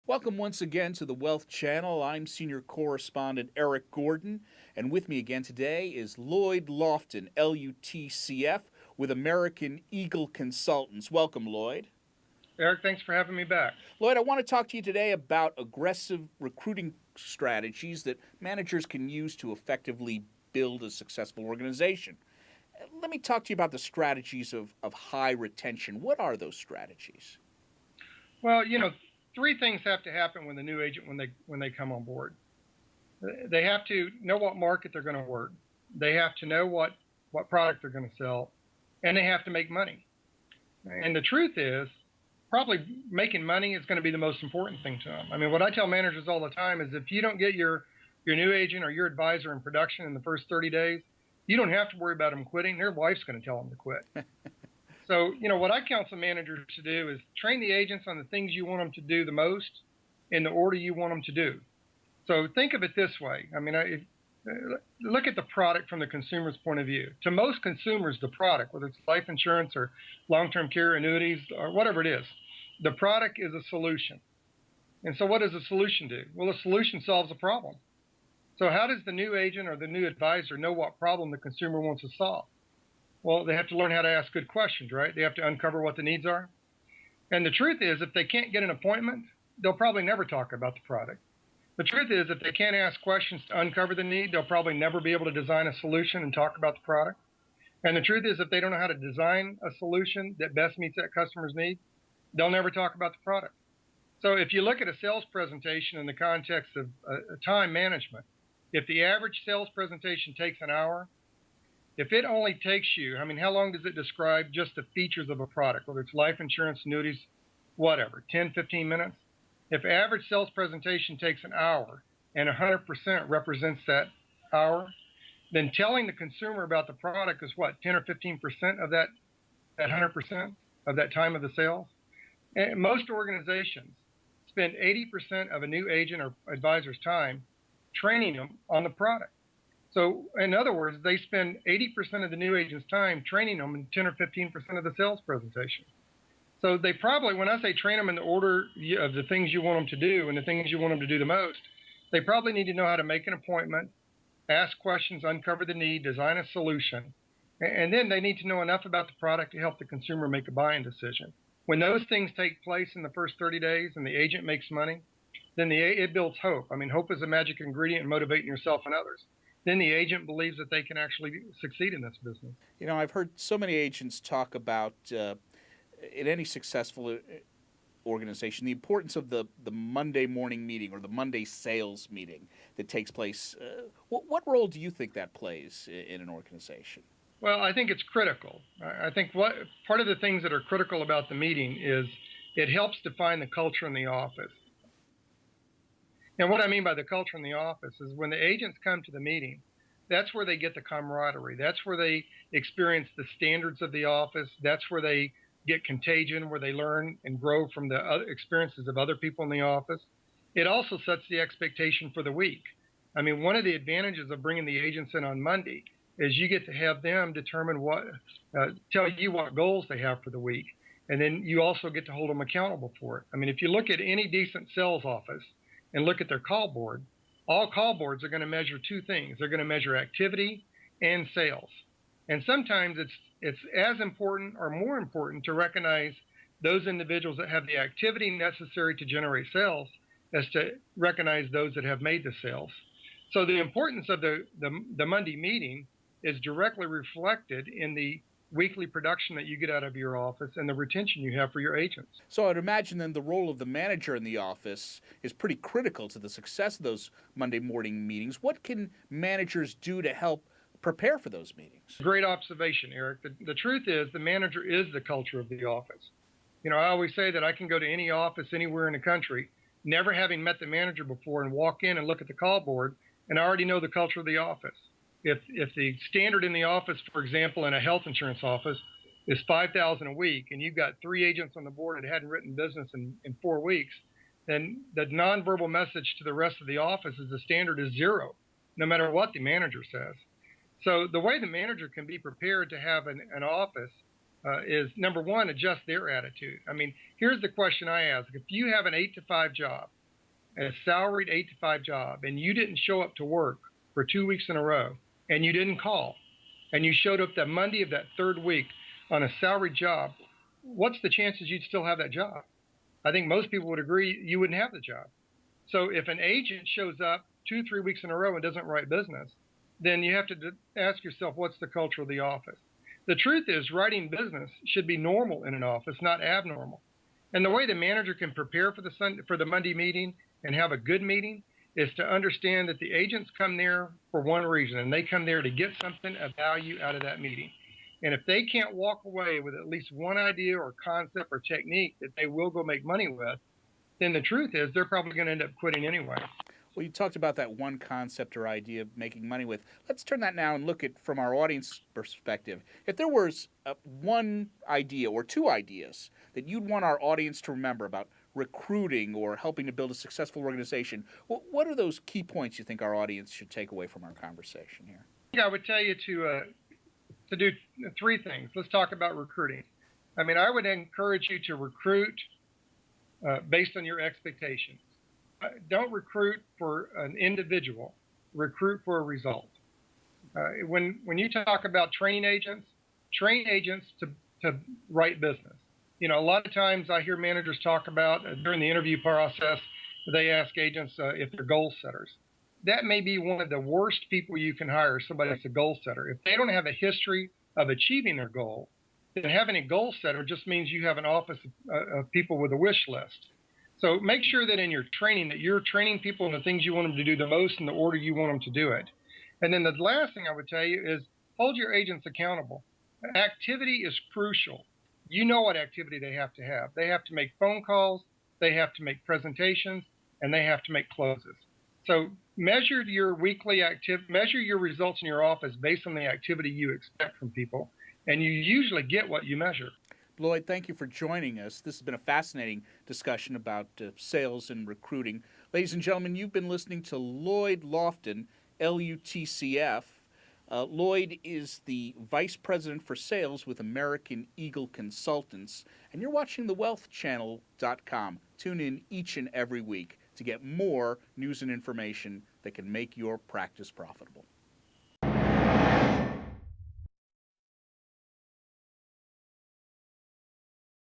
Welcome once again to the Wealth Channel. I'm Senior Correspondent Eric Gordon, and with me again today is Lloyd Lofton, LUTCF, with American Eagle Consultants. Welcome, Lloyd. Eric, thanks for having me back. Lloyd, I want to talk to you today about aggressive recruiting strategies that managers can use to effectively build a successful organization. Let me talk to you about the strategies of high retention. What are those strategies? Well, three things have to happen with a new agent when they come on board. They have to know what market they're going to work. They have to know what product they're going to sell, and they have to make money. And the truth is, probably making money is going to be the most important thing to them. I mean, what I tell managers all the time is if you don't get your new agent or your advisor in production in the first 30 days, you don't have to worry about them quitting. Their wife's going to tell them to quit. So, what I counsel managers to do is train the agents on the things you want them to do the most in the order you want them to do. So think of it this way. I mean, look at the product from the consumer's point of view. To most consumers, the product, whether it's life insurance or long-term care annuities or whatever it is, the product is a solution. And so what does a solution do? Well, a solution solves a problem. So how does the new agent or the new advisor know what problem the consumer wants to solve? Well, they have to learn how to ask good questions, right? They have to uncover what the needs are. And the truth is, if they can't get an appointment, they'll probably never talk about the product. The truth is, if they can't ask questions to uncover the need, they'll probably never be able to design a solution and talk about the product. And the truth is, if they don't know how to design a solution that best meets that customer's need, they'll never talk about the product. So if you look at a sales presentation in the context of time management, if the average sales presentation takes an hour, if it only takes you, how long does it describe just the features of a product, whether it's life insurance, annuities, whatever, 10, 15 minutes? If average sales presentation takes an hour and 100% represents that hour, then telling the consumer about the product is what, 10 or 15% of that 100% of that time of the sales? And most organizations spend 80% of a new agent or advisor's time training them on the product. So in other words, they spend 80% of the new agent's time training them and 10 or 15% of the sales presentation. So they probably, when I say train them in the order of the things you want them to do and the things you want them to do the most, they probably need to know how to make an appointment, ask questions, uncover the need, design a solution. And then they need to know enough about the product to help the consumer make a buying decision. When those things take place in the first 30 days and the agent makes money, then it builds hope. I mean, hope is a magic ingredient in motivating yourself and others. Then the agent believes that they can actually succeed in this business. I've heard so many agents talk about, in any successful organization, the importance of the Monday morning meeting or the Monday sales meeting that takes place. What role do you think that plays in an organization? Well, I think it's critical. I think part of the things that are critical about the meeting is it helps define the culture in the office. And what I mean by the culture in the office is when the agents come to the meeting, that's where they get the camaraderie. That's where they experience the standards of the office. That's where they get contagion, where they learn and grow from the other experiences of other people in the office. It also sets the expectation for the week. I mean, one of the advantages of bringing the agents in on Monday is you get to have them determine tell you what goals they have for the week. And then you also get to hold them accountable for it. I mean, if you look at any decent sales office, and look at their call board, all call boards are going to measure two things. They're going to measure activity and sales. And sometimes it's as important or more important to recognize those individuals that have the activity necessary to generate sales as to recognize those that have made the sales. So the importance of the Monday meeting is directly reflected in the weekly production that you get out of your office and the retention you have for your agents. So I'd imagine then the role of the manager in the office is pretty critical to the success of those Monday morning meetings. What can managers do to help prepare for those meetings? Great observation, Eric. The truth is the manager is the culture of the office. I always say that I can go to any office anywhere in the country, never having met the manager before, and walk in and look at the call board, and I already know the culture of the office. If the standard in the office, for example, in a health insurance office, is $5,000 a week, and you've got 3 agents on the board that hadn't written business in 4 weeks, then the nonverbal message to the rest of the office is the standard is 0, no matter what the manager says. So the way the manager can be prepared to have an office is number one, adjust their attitude. I mean, here's the question I ask: if you have an 8 to 5 job, a salaried 8 to 5 job, and you didn't show up to work for 2 weeks in a row, and you didn't call, and you showed up that Monday of that third week on a salaried job, what's the chances you'd still have that job? I think most people would agree you wouldn't have the job. So if an agent shows up 2, 3 weeks in a row and doesn't write business, then you have to ask yourself, what's the culture of the office? The truth is, writing business should be normal in an office, not abnormal. And the way the manager can prepare for the Monday meeting and have a good meeting is to understand that the agents come there for one reason, and they come there to get something of value out of that meeting. And if they can't walk away with at least one idea or concept or technique that they will go make money with, then the truth is they're probably going to end up quitting anyway. Well, you talked about that one concept or idea of making money with. Let's turn that now and look at from our audience perspective. If there was one idea or two ideas that you'd want our audience to remember about recruiting or helping to build a successful organization, what are those key points you think our audience should take away from our conversation here? Yeah, I would tell you to do three things. Let's talk about recruiting. I mean, I would encourage you to recruit based on your expectations. Don't recruit for an individual. Recruit for a result. When you talk about training agents to write business. You know, a lot of times I hear managers talk about during the interview process, they ask agents if they're goal setters. That may be one of the worst people you can hire, somebody that's a goal setter. If they don't have a history of achieving their goal, then having a goal setter just means you have an office of people with a wish list. So make sure that in your training that you're training people in the things you want them to do the most in the order you want them to do it. And then the last thing I would tell you is hold your agents accountable. Activity is crucial. You know what activity they have to have. They have to make phone calls, they have to make presentations, and they have to make closes. So measure your measure your results in your office based on the activity you expect from people, and you usually get what you measure. Lloyd, thank you for joining us. This has been a fascinating discussion about sales and recruiting. Ladies and gentlemen, you've been listening to Lloyd Lofton, LUTCF. Lloyd is the Vice President for Sales with American Eagle Consultants, and you're watching thewealthchannel.com. Tune in each and every week to get more news and information that can make your practice profitable.